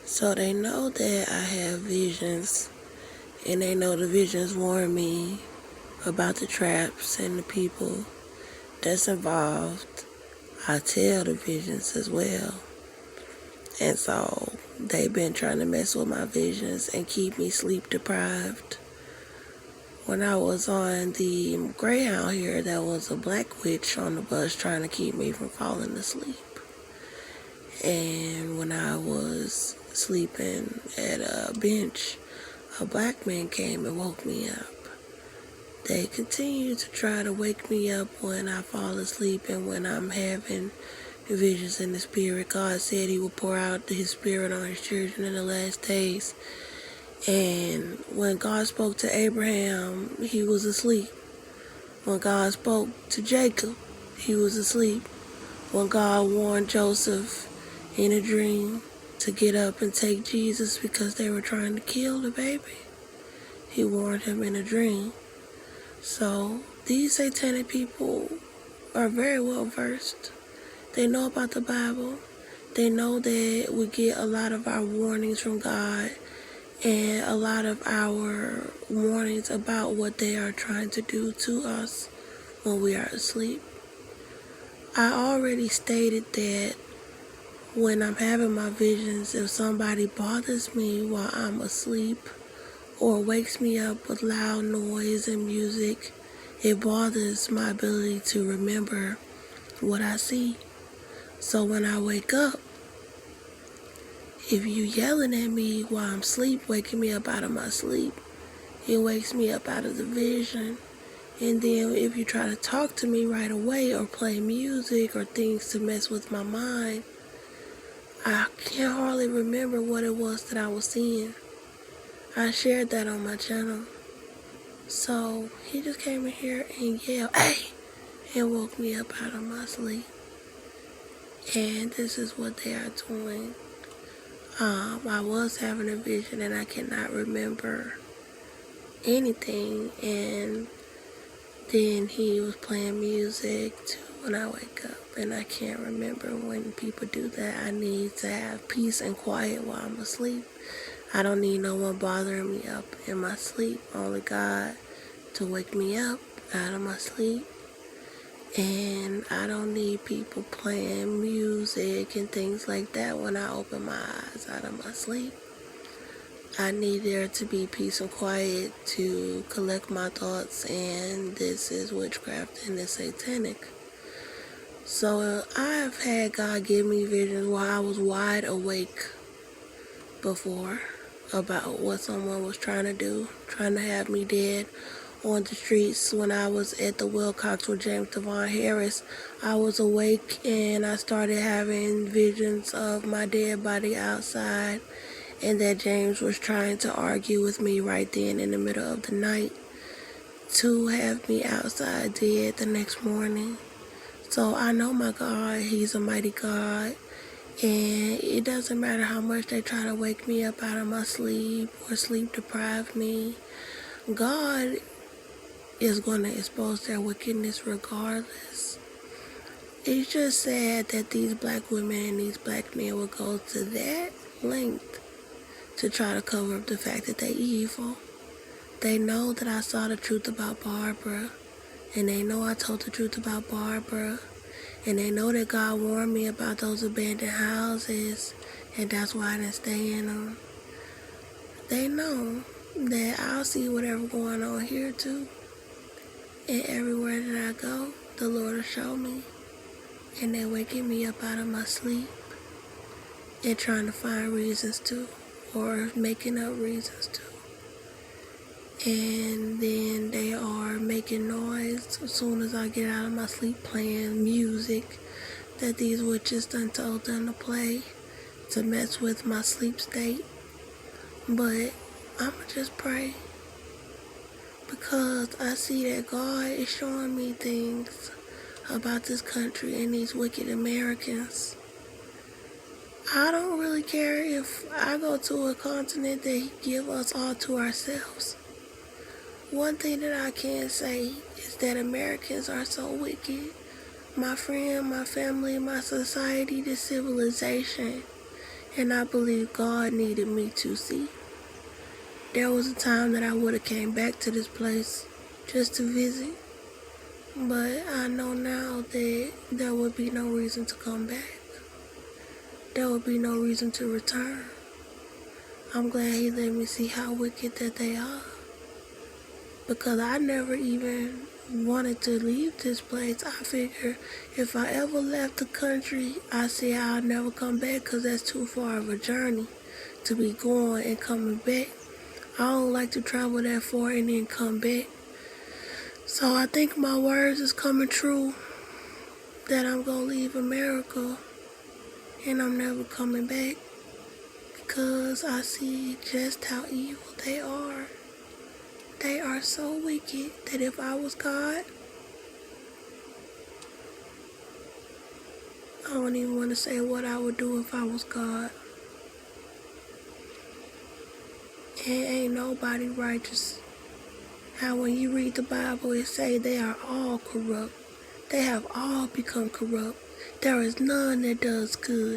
So they know that I have visions, and they know the visions warn me about the traps and the people that's involved. I tell the visions as well. And so they've been trying to mess with my visions and keep me sleep deprived. When I was on the Greyhound here, there was a black witch on the bus trying to keep me from falling asleep. And when I was sleeping at a bench, a black man came and woke me up. They continue to try to wake me up when I fall asleep and when I'm having visions in the spirit. God said he will pour out his spirit on his children in the last days. And when God spoke to Abraham, he was asleep. When God spoke to Jacob, he was asleep. When God warned Joseph in a dream to get up and take Jesus because they were trying to kill the baby, he warned him in a dream. So these satanic people are very well versed. They know about the Bible. They know that we get a lot of our warnings from God and a lot of our warnings about what they are trying to do to us when we are asleep. I already stated that when I'm having my visions, if somebody bothers me while I'm asleep or wakes me up with loud noise and music, it bothers my ability to remember what I see. So when I wake up, if you yelling at me while I'm asleep, waking me up out of my sleep, it wakes me up out of the vision. And then if you try to talk to me right away or play music or things to mess with my mind, I can't hardly remember what it was that I was seeing. I shared that on my channel. So he just came in here and yelled, "Hey!" and woke me up out of my sleep. And this is what they are doing. I was having a vision and I cannot remember anything, and then he was playing music too when I wake up, and I can't remember. When people do that, I need to have peace and quiet while I'm asleep. I don't need no one bothering me up in my sleep. Only God to wake me up out of my sleep. And I don't need people playing music and things like that when I open my eyes out of my sleep. I need there to be peace and quiet to collect my thoughts, and this is witchcraft and it's satanic. So I've had God give me visions while I was wide awake before about what someone was trying to do, trying to have me dead on the streets. When I was at the Wilcox with James Devon Harris, I was awake and I started having visions of my dead body outside, and that James was trying to argue with me right then in the middle of the night to have me outside dead the next morning. So I know my God, he's a mighty God, and it doesn't matter how much they try to wake me up out of my sleep or sleep deprive me. God is going to expose their wickedness regardless. It's just sad that these black women and these black men will go to that length to try to cover up the fact that they're evil. They know that I saw the truth about Barbara, and they know I told the truth about Barbara, and they know that God warned me about those abandoned houses, and that's why I didn't stay in them. They know that I'll see whatever going on here too, and everywhere that I go, the Lord will show me, and they're waking me up out of my sleep and trying to find reasons to, or making up reasons to. And then they are making noise as soon as I get out of my sleep, playing music that these witches done told them to play to mess with my sleep state. But I'ma just pray, because I see that God is showing me things about this country and these wicked Americans. I don't really care if I go to a continent that he give us all to ourselves. One thing that I can say is that Americans are so wicked. My friend, my family, my society, this civilization And I believe God needed me to see. There was a time that I would have came back to this place just to visit. But I know now that there would be no reason to come back. There would be no reason to return. I'm glad he let me see how wicked that they are. Because I never even wanted to leave this place. I figure if I ever left the country, I say I'll never come back because that's too far of a journey to be going and coming back. I don't like to travel that far and then come back. So I think my words is coming true that I'm going to leave America and I'm never coming back because I see just how evil they are. They are so wicked that if I was God, I don't even want to say what I would do if I was God. And ain't nobody righteous. How when you read the Bible, it say they are all corrupt. They have all become corrupt. There is none that does good.